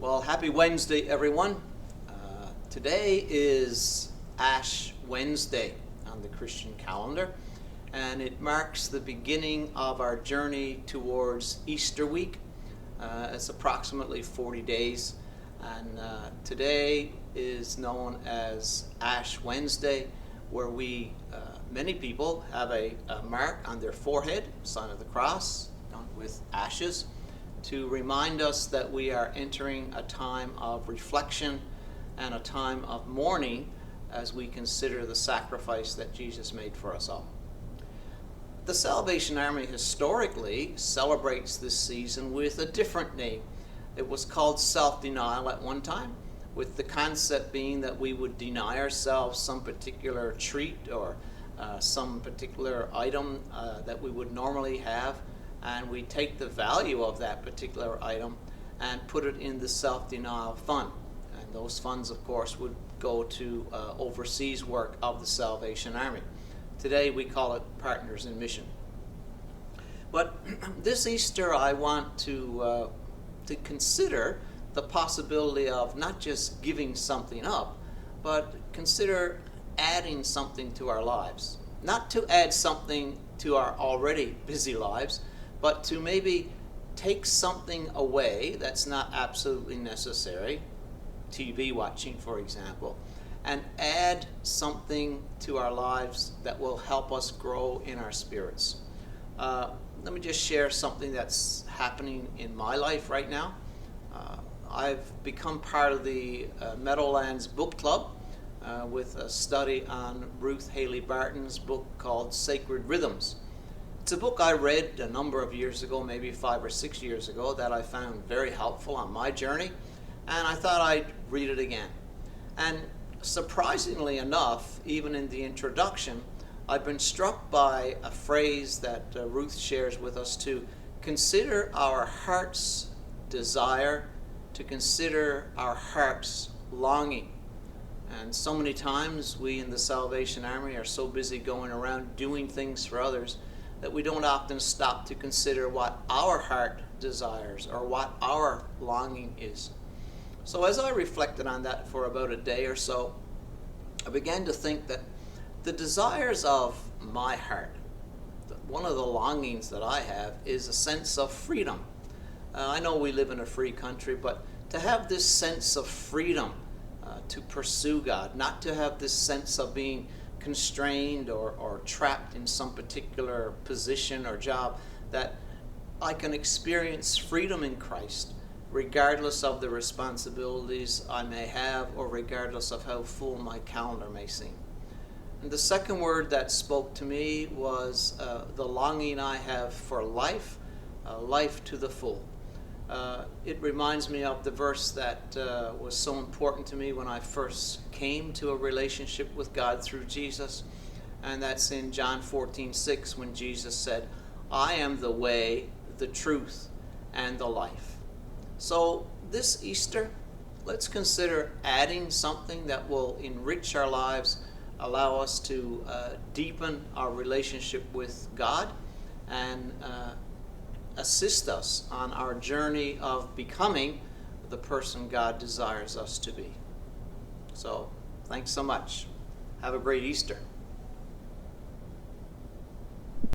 Well, happy Wednesday, everyone. Today is Ash Wednesday on the Christian calendar, and it marks the beginning of our journey towards Easter week. It's approximately 40 days, and today is known as Ash Wednesday, where many people have a mark on their forehead, sign of the cross, done with ashes, to remind us that we are entering a time of reflection and a time of mourning as we consider the sacrifice that Jesus made for us all. The Salvation Army historically celebrates this season with a different name. It was called self-denial at one time, with the concept being that we would deny ourselves some particular treat or some particular item that we would normally have, and we take the value of that particular item and put it in the self-denial fund. And those funds, of course, would go to overseas work of the Salvation Army. Today we call it Partners in Mission. But this Easter I want to consider the possibility of not just giving something up, but consider adding something to our lives. Not to add something to our already busy lives, but to maybe take something away that's not absolutely necessary, TV watching, for example, and add something to our lives that will help us grow in our spirits. Let me just share something that's happening in my life right now. I've become part of the Meadowlands book club with a study on Ruth Haley Barton's book called Sacred Rhythms. It's a book I read a number of years ago, maybe 5 or 6 years ago, that I found very helpful on my journey, and I thought I'd read it again. And surprisingly enough, even in the introduction, I've been struck by a phrase that Ruth shares with us to consider our heart's desire, to consider our heart's longing. And so many times we in the Salvation Army are so busy going around doing things for others that we don't often stop to consider what our heart desires or what our longing is. So as I reflected on that for about a day or so, I began to think that the desires of my heart, one of the longings that I have, is a sense of freedom. I know we live in a free country, but to have this sense of freedom to pursue God, not to have this sense of being constrained or trapped in some particular position or job, that I can experience freedom in Christ regardless of the responsibilities I may have or regardless of how full my calendar may seem. And the second word that spoke to me was the longing I have for life, life to the full. It reminds me of the verse that was so important to me when I first came to a relationship with God through Jesus, and that's in John 14:6, when Jesus said, "I am the way, the truth, and the life." So this Easter, let's consider adding something that will enrich our lives, allow us to deepen our relationship with God, and assist us on our journey of becoming the person God desires us to be. So, thanks so much. Have a great Easter.